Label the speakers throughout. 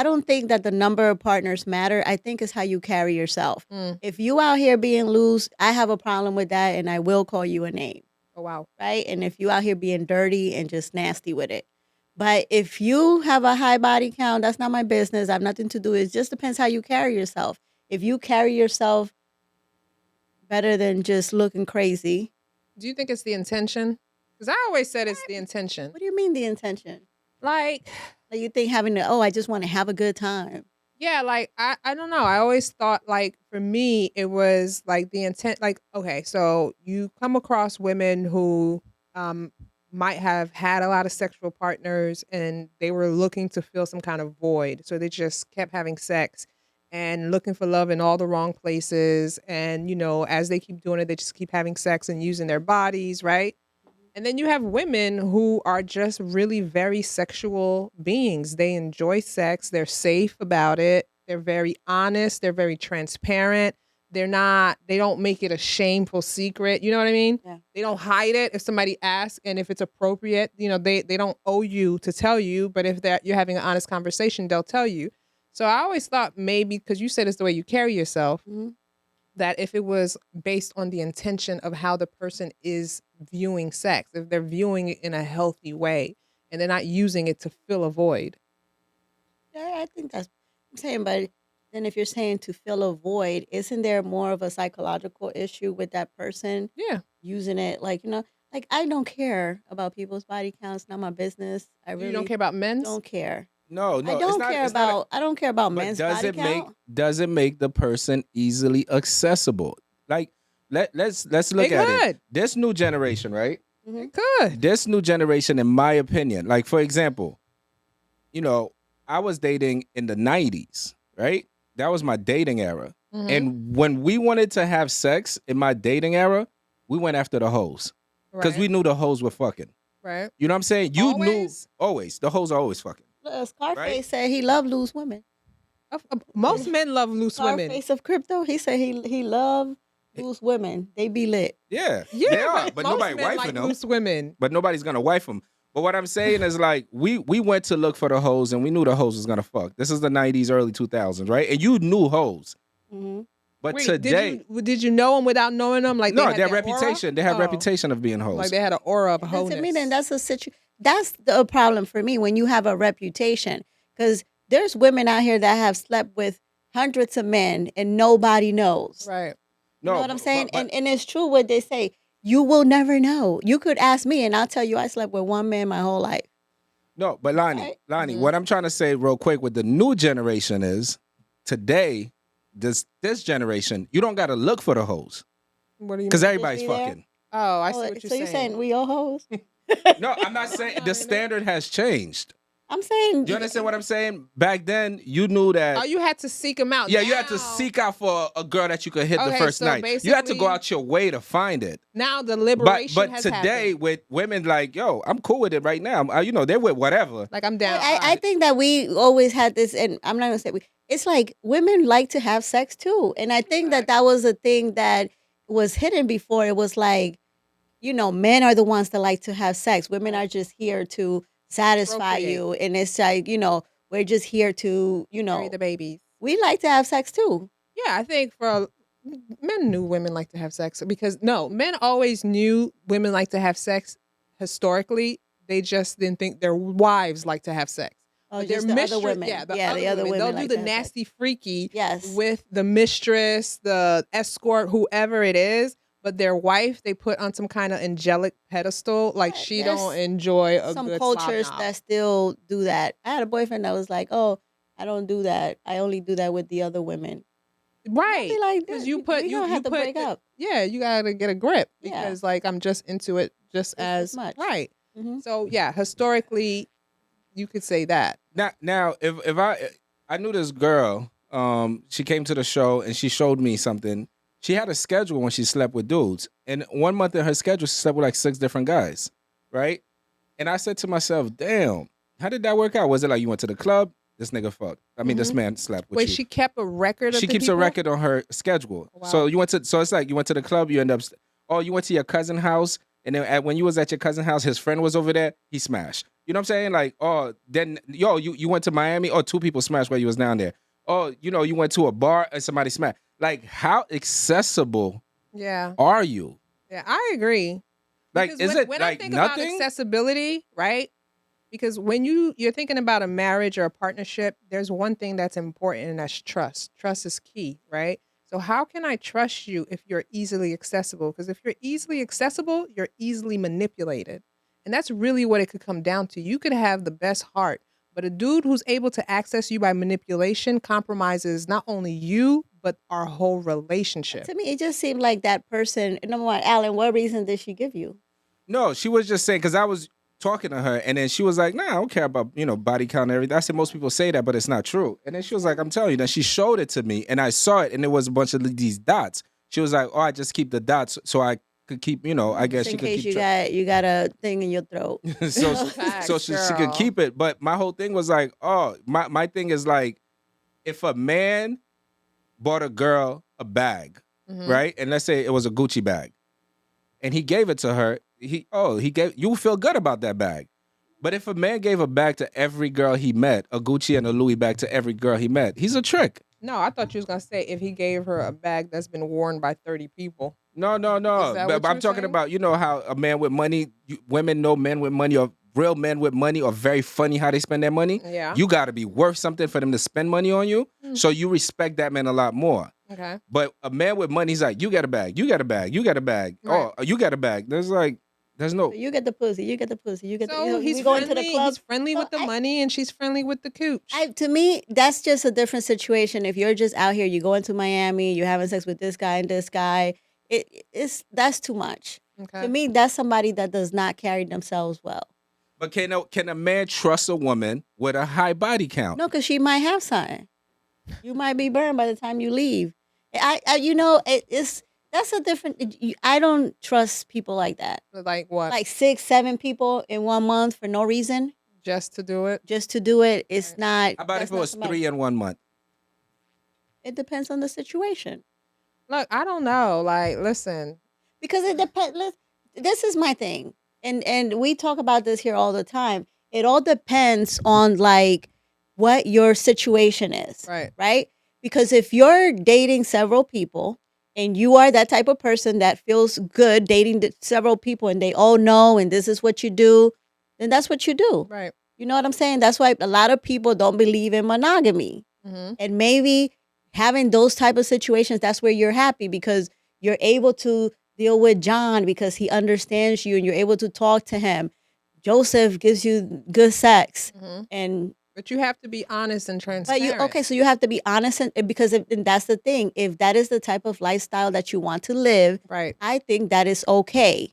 Speaker 1: I don't think that the number of partners matter. I think it's how you carry yourself. If you out here being loose, I have a problem with that, and I will call you a name.
Speaker 2: Oh, wow.
Speaker 1: Right? And if you out here being dirty and just nasty with it. But if you have a high body count, that's not my business. I have nothing to do. It just depends how you carry yourself. If you carry yourself better than just looking crazy.
Speaker 2: Do you think it's the intention? Because I always said it's the intention.
Speaker 1: What do you mean the intention?
Speaker 2: Like
Speaker 1: you think having to, I just want to have a good time.
Speaker 2: Yeah, like, I don't know. I always thought, like, for me, it was, like, the intent. Like, okay, so you come across women who might have had a lot of sexual partners and they were looking to fill some kind of void. So they just kept having sex and looking for love in all the wrong places. And, as they keep doing it, they just keep having sex and using their bodies, right? And then you have women who are just really very sexual beings. They enjoy sex. They're safe about it. They're very honest. They're very transparent. They don't make it a shameful secret. You know what I mean?
Speaker 1: Yeah.
Speaker 2: They don't hide it if somebody asks, and if it's appropriate, they don't owe you to tell you, but if you're having an honest conversation, they'll tell you. So I always thought maybe, because you said it's the way you carry yourself, that if it was based on the intention of how the person is viewing sex, if they're viewing it in a healthy way and they're not using it to fill a void.
Speaker 1: Yeah, I think that's what I'm saying. But then if you're saying to fill a void, isn't there more of a psychological issue with that person?
Speaker 2: Yeah.
Speaker 1: Using it like I don't care about people's body counts, not my business. I really
Speaker 2: You don't care about men's?
Speaker 1: Don't care.
Speaker 3: No,
Speaker 1: I don't care about I don't care about men's body count.
Speaker 3: Does it make the person easily accessible? Like let's look at it. This new generation, right?
Speaker 2: It could.
Speaker 3: This new generation, in my opinion, like for example, I was dating in the 90s, right? That was my dating era. And when we wanted to have sex in my dating era, we went after the hoes. Because we knew the hoes were fucking.
Speaker 2: Right.
Speaker 3: You know what I'm saying? You knew always. The hoes are always fucking.
Speaker 1: Scarface said he loved loose women.
Speaker 2: Most men love loose women.
Speaker 1: Scarface of crypto, he said he loved loose women. They be lit.
Speaker 3: Yeah, they are. But nobody wifing them.
Speaker 2: Loose women.
Speaker 3: But nobody's gonna wife them. But what I'm saying is like we went to look for the hoes and we knew the hoes was gonna fuck. This is the 90s, early 2000s, right? And you knew hoes. But today,
Speaker 2: did you know them without knowing them? Like
Speaker 3: no, their reputation. Aura? They have reputation of being hoes.
Speaker 2: Like they had an aura of hoeness.
Speaker 1: To me, then that's a situation. That's the problem for me when you have a reputation, because there's women out here that have slept with hundreds of men and nobody knows.
Speaker 2: Right.
Speaker 1: You know what I'm saying? And it's true what they say. You will never know. You could ask me and I'll tell you I slept with one man my whole life.
Speaker 3: No, but Lonnie, what I'm trying to say real quick with the new generation is today, this generation, you don't got to look for the hoes.
Speaker 2: What do you mean?
Speaker 3: Because everybody's fucking.
Speaker 2: Oh, I see what you're saying.
Speaker 1: So you're saying we all hoes?
Speaker 3: No, I'm not saying the standard has changed.
Speaker 1: I'm saying.
Speaker 3: Do you understand what I'm saying? Back then, you knew that.
Speaker 2: Oh, you had to seek them out.
Speaker 3: Yeah, you had to seek out for a girl that you could hit the first night. You had to go out your way to find it.
Speaker 2: Now the liberation
Speaker 3: but
Speaker 2: has
Speaker 3: today,
Speaker 2: happened.
Speaker 3: with women like, yo, I'm cool with it right now. They're with whatever.
Speaker 2: Like I'm down.
Speaker 1: I think that we always had this, and I'm not gonna say we. It's like women like to have sex too, and I think that was a thing that was hidden before. It was like, men are the ones that like to have sex. Women are just here to satisfy you. And it's like, we're just here to,
Speaker 2: carry the babies.
Speaker 1: We like to have sex too.
Speaker 2: Yeah, I think men knew women like to have sex because men always knew women like to have sex historically. They just didn't think their wives like to have sex.
Speaker 1: Oh, just the other women.
Speaker 2: Yeah, the
Speaker 1: other women.
Speaker 2: They'll
Speaker 1: like
Speaker 2: do the nasty freaky
Speaker 1: yes.
Speaker 2: with the mistress, the escort, whoever it is. But their wife, they put on some kind of angelic pedestal. Like she don't enjoy a good
Speaker 1: some cultures that still do that. I had a boyfriend that was like, "Oh, I don't do that. I only do that with the other women."
Speaker 2: Right.
Speaker 1: Like
Speaker 2: because you have to
Speaker 1: break up.
Speaker 2: Yeah, you gotta get a grip because like I'm just into it just as
Speaker 1: much.
Speaker 2: Right.
Speaker 1: Mm-hmm.
Speaker 2: So yeah, historically, you could say that.
Speaker 3: Now, if I knew this girl, she came to the show and she showed me something. She had a schedule when she slept with dudes. And 1 month in her schedule, she slept with like 6 different guys, right? And I said to myself, damn, how did that work out? Was it like you went to the club? This nigga fucked. I mean, this man slept with you.
Speaker 2: Wait, she kept a record of
Speaker 3: She keeps a record on her schedule.
Speaker 2: Wow.
Speaker 3: So it's like you went to the club, you end up, you went to your cousin's house, And then when you was at your cousin's house, his friend was over there, he smashed. You know what I'm saying? Like, oh, then, you went to Miami, oh, 2 people smashed while you was down there. Oh, you went to a bar and somebody smashed. Like, how accessible are you?
Speaker 2: Yeah, I agree.
Speaker 3: Like,
Speaker 2: because when I think
Speaker 3: nothing?
Speaker 2: about accessibility, right? Because when you're thinking about a marriage or a partnership, there's one thing that's important, and that's trust. Trust is key, right? So how can I trust you if you're easily accessible? Because if you're easily accessible, you're easily manipulated. And that's really what it could come down to. You could have the best heart, but a dude who's able to access you by manipulation compromises not only you, but our whole relationship.
Speaker 1: To me, it just seemed like that person. Number one, Alan, what reason did she give you?
Speaker 3: No, she was just saying, because I was talking to her, and then she was like, nah, I don't care about, body count and everything. I said, most people say that, but it's not true. And then she was like, I'm telling you. Then she showed it to me, and I saw it, and there was a bunch of these dots. She was like, oh, I just keep the dots so I could keep, I guess she could keep.
Speaker 1: In case you got a thing in your throat.
Speaker 3: so she could keep it. But my whole thing was like, oh, my thing is like, if a man bought a girl a bag, right? And let's say it was a Gucci bag, and he gave it to her, you feel good about that bag. But if a man gave a bag to every girl he met, a Gucci and a Louis bag to every girl he met, he's a trick.
Speaker 2: No, I thought you was gonna say if he gave her a bag that's been worn by 30 people.
Speaker 3: No. But I'm talking about, how a man with money, women know men with money, or real men with money are very funny how they spend their money.
Speaker 2: Yeah.
Speaker 3: You got to be worth something for them to spend money on you. So you respect that man a lot more.
Speaker 2: Okay.
Speaker 3: But a man with money, he's like, you got a bag, you got a bag, you got a bag.
Speaker 2: Right.
Speaker 3: Oh, you got a bag. There's no.
Speaker 1: You get the pussy. You get the pussy. You get
Speaker 2: So
Speaker 1: the.
Speaker 2: he's
Speaker 1: we going
Speaker 2: friendly.
Speaker 1: to the club.
Speaker 2: He's friendly with the money, and she's friendly with the cooch.
Speaker 1: To me, that's just a different situation. If you're just out here, you going to Miami, you're having sex with this guy and this guy, that's too much.
Speaker 2: Okay.
Speaker 1: To me, that's somebody that does not carry themselves well.
Speaker 3: But can a man trust a woman with a high body count?
Speaker 1: No, because she might have something. You might be burned by the time you leave. That's a different. I don't trust people like that.
Speaker 2: Like what?
Speaker 1: Like 6, 7 people in 1 month for no reason.
Speaker 2: Just to do it?
Speaker 1: Just to do it. It's not.
Speaker 3: How about if it was 3 in 1 month?
Speaker 1: It depends on the situation.
Speaker 2: Look, I don't know. Like, listen.
Speaker 1: Because it depends. This is my thing. And we talk about this here all the time. It all depends on like what your situation is.
Speaker 2: Right.
Speaker 1: Right? Because if you're dating several people and you are that type of person that feels good dating several people and they all know and this is what you do, then that's what you do.
Speaker 2: Right.
Speaker 1: You know what I'm saying? That's why a lot of people don't believe in monogamy. And maybe having those type of situations, that's where you're happy because you're able to deal with John because he understands you and you're able to talk to him. Joseph gives you good sex.
Speaker 2: But you have to be honest and transparent.
Speaker 1: So you have to be honest because and that's the thing. If that is the type of lifestyle that you want to live,
Speaker 2: right,
Speaker 1: I think that is okay.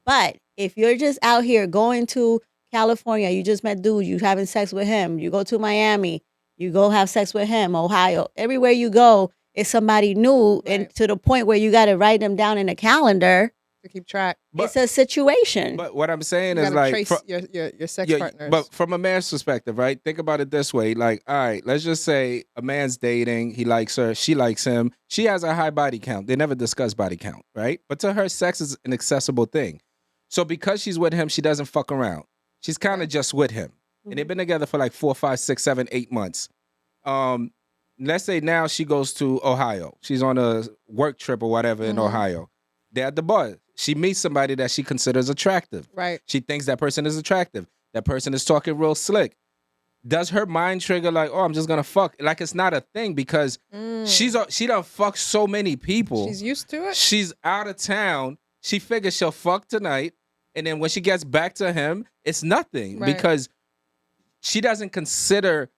Speaker 1: But if you're just out here going to California, you just met dude, you having sex with him, you go to Miami, you go have sex with him, Ohio, everywhere you go, it's somebody new, and to the point where you got to write them down in a calendar
Speaker 2: to keep track.
Speaker 1: It's a situation.
Speaker 3: But what I'm saying
Speaker 2: you
Speaker 3: is like
Speaker 2: trace your sex partners.
Speaker 3: But from a man's perspective, right? Think about it this way. Like, all right, let's just say a man's dating, he likes her, she likes him. She has a high body count. They never discuss body count, right? But to her, sex is an accessible thing. So because she's with him, she doesn't fuck around. She's kind of just with him. And they've been together for like 4, 5, 6, 7, 8 months. Let's say now she goes to Ohio. She's on a work trip or whatever in Ohio. They're at the bar. She meets somebody that she considers attractive.
Speaker 2: Right.
Speaker 3: She thinks that person is attractive. That person is talking real slick. Does her mind trigger like, oh, I'm just gonna fuck? Like it's not a thing because she done fucked so many people.
Speaker 2: She's used to it.
Speaker 3: She's out of town. She figures she'll fuck tonight, and then when she gets back to him, it's nothing because she doesn't consider.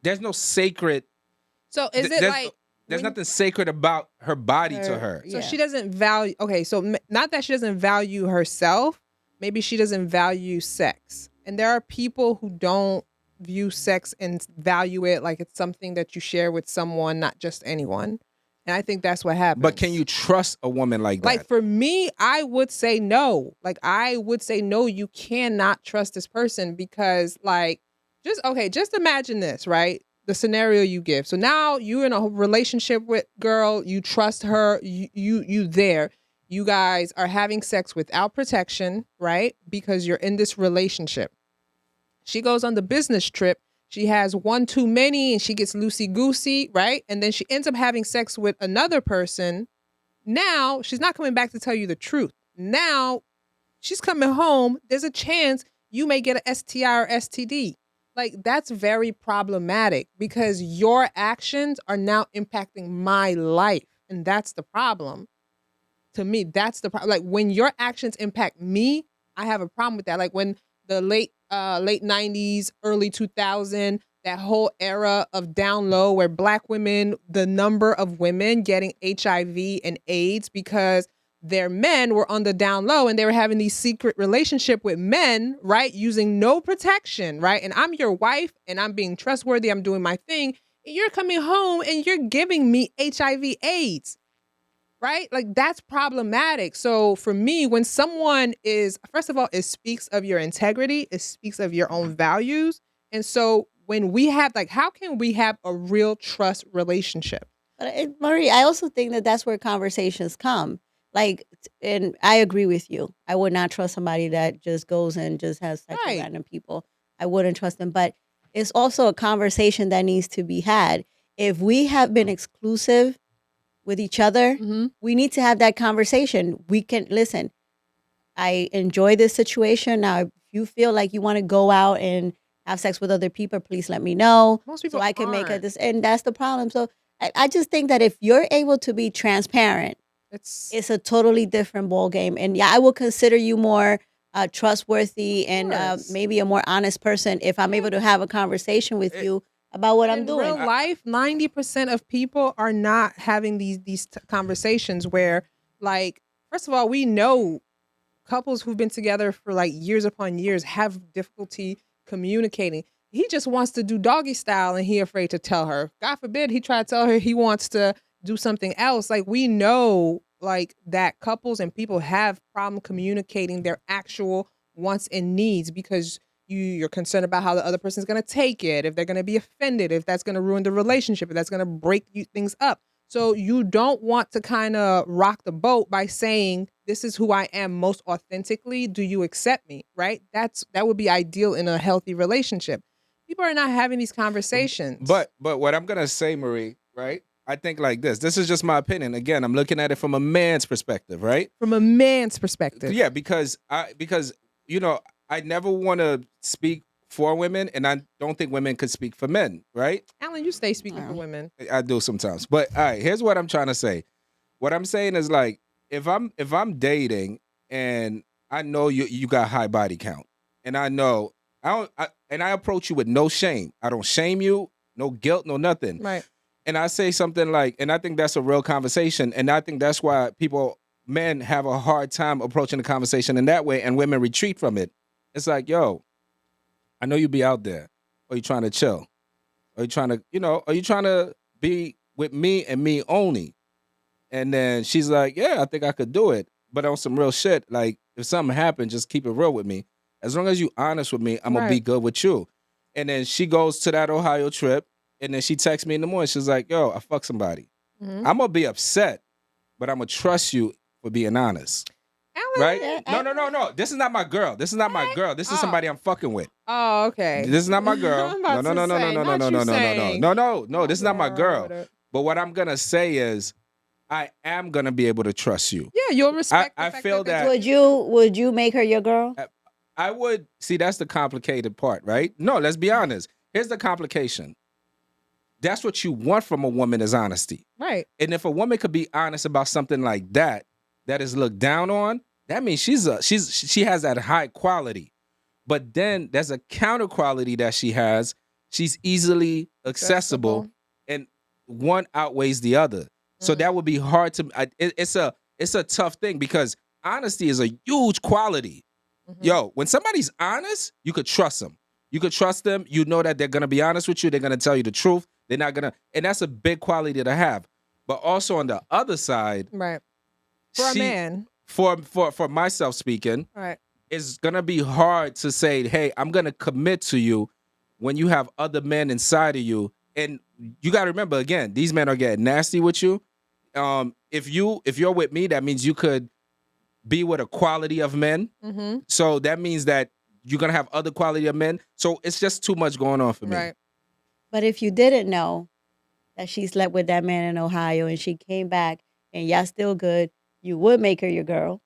Speaker 3: There's no sacred.
Speaker 2: So is it like?
Speaker 3: There's nothing sacred about her body to her.
Speaker 2: So she doesn't value, okay, so not that she doesn't value herself, maybe she doesn't value sex. And there are people who don't view sex and value it like it's something that you share with someone, not just anyone. And I think that's what happens.
Speaker 3: But can you trust a woman like that?
Speaker 2: Like for me, I would say no. Like I would say no, you cannot trust this person because like, just imagine this, right? The scenario you give. So now you're in a relationship with girl, you trust her, you there. You guys are having sex without protection, right? Because you're in this relationship. She goes on the business trip. She has one too many and she gets loosey-goosey, right? And then she ends up having sex with another person. Now, she's not coming back to tell you the truth. Now, she's coming home. There's a chance you may get an STI or STD. Like, that's very problematic because your actions are now impacting my life. And that's the problem. To me, that's the problem. Like, when your actions impact me, I have a problem with that. Like, when the late 90s, early 2000s, that whole era of down low where Black women, the number of women getting HIV and AIDS because their men were on the down low and they were having these secret relationship with men, right? Using no protection, right? And I'm your wife and I'm being trustworthy. I'm doing my thing. And you're coming home and you're giving me HIV AIDS, right? Like, that's problematic. So for me, when someone is, first of all, it speaks of your integrity. It speaks of your own values. And so when we have, like, how can we have a real trust relationship?
Speaker 1: But Marie, I also think that that's where conversations come. Like, and I agree with you. I would not trust somebody that just goes and just has sex with
Speaker 2: Right.
Speaker 1: random people. I wouldn't trust them. But it's also a conversation that needs to be had. If we have been exclusive with each other, we need to have that conversation. We can listen. I enjoy this situation. Now, if you feel like you want to go out and have sex with other people, please let me know.
Speaker 2: Most people
Speaker 1: so I can make
Speaker 2: aren't.
Speaker 1: and that's the problem. So I just think that if you're able to be transparent,
Speaker 2: It's
Speaker 1: a totally different ball game. And yeah, I will consider you more trustworthy and
Speaker 2: course.
Speaker 1: maybe a more honest person if I'm able to have a conversation with you about what I'm
Speaker 2: in
Speaker 1: doing.
Speaker 2: real life, 90% of people are not having these conversations where, like, first of all, we know couples who've been together for like years upon years have difficulty communicating. He just wants to do doggy style and he afraid to tell her. God forbid he try to tell her he wants to do something else. Like, we know like that couples and people have problem communicating their actual wants and needs because you're concerned about how the other person's going to take it, if they're going to be offended, if that's going to ruin the relationship, if that's going to break things up. So you don't want to kind of rock the boat by saying, this is who I am most authentically. Do you accept me? Right? That would be ideal in a healthy relationship. People are not having these conversations.
Speaker 3: But what I'm gonna say, Marie, right? I think like this. This is just my opinion. Again, I'm looking at it from a man's perspective, right?
Speaker 2: From a man's perspective.
Speaker 3: Yeah, because you know, I never want to speak for women, and I don't think women could speak for men, right?
Speaker 2: Alan, you stay speaking for women.
Speaker 3: I do sometimes. But all right, here's what I'm trying to say. What I'm saying is, like, if I'm dating and I know you got high body count, and I know I approach you with no shame. I don't shame you, no guilt, no nothing.
Speaker 2: Right.
Speaker 3: And I say something like, and I think that's a real conversation, and I think that's why men have a hard time approaching the conversation in that way, and women retreat from it. It's like, yo, I know you be out there. Are you trying to chill? Are you trying to, are you trying to be with me and me only? And then she's like, yeah, I think I could do it. But on some real shit, like, if something happened, just keep it real with me. As long as you honest with me, I'm going to be good with you. And then she goes to that Ohio trip, and then she texts me in the morning. She's like, yo, I fucked somebody. I'm going to be upset, but I'm going to trust you for being honest. Right? No. This is not my girl. This is not my girl. This is somebody I'm fucking with.
Speaker 2: Oh, okay.
Speaker 3: This is not my girl. No. This is not my girl. But what I'm gonna say is, I am gonna be able to trust you.
Speaker 2: Yeah, you'll respect.
Speaker 3: I feel that.
Speaker 1: Would you make her your girl?
Speaker 3: I would. See, that's the complicated part, right? No, let's be honest. Here's the complication. That's what you want from a woman is honesty.
Speaker 2: Right.
Speaker 3: And if a woman could be honest about something like that is looked down on, that means she has that high quality. But then there's a counter quality that she has. She's easily accessible. And one outweighs the other. So that would be hard to. It's a tough thing because honesty is a huge quality. Yo, when somebody's honest, you could trust them. You could trust them. You know that they're gonna be honest with you. They're gonna tell you the truth. They're not gonna, and that's a big quality to have. But also on the other side,
Speaker 2: right? For a man,
Speaker 3: for myself speaking,
Speaker 2: right,
Speaker 3: it's gonna be hard to say, hey, I'm gonna commit to you when you have other men inside of you. And you got to remember, again, these men are getting nasty with you. If you're with me, that means you could be with a quality of men.
Speaker 2: Mm-hmm.
Speaker 3: So that means that you're gonna have other quality of men. So it's just too much going on for me.
Speaker 2: Right.
Speaker 1: But if you didn't know that she slept with that man in Ohio and she came back and y'all still good, you would make her your girl.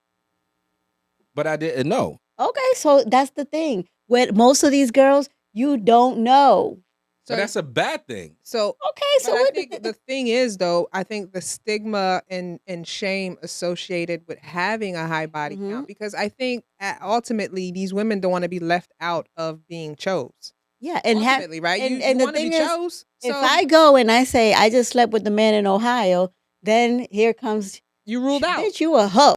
Speaker 3: But I didn't know.
Speaker 1: Okay, so that's the thing. With most of these girls, you don't know.
Speaker 3: So that's a bad thing.
Speaker 2: So
Speaker 1: Okay, so
Speaker 2: I think the thing is, though, I think the stigma and shame associated with having a high body count, because I think ultimately these women don't want to be left out of being chose.
Speaker 1: Yeah, and
Speaker 2: ultimately, right?
Speaker 1: And,
Speaker 2: you
Speaker 1: the
Speaker 2: want to
Speaker 1: thing
Speaker 2: be
Speaker 1: is,
Speaker 2: chose.
Speaker 1: if I go and I say I just slept with the man in Ohio, then here comes
Speaker 2: you ruled out.
Speaker 1: Bitch, you a hoe.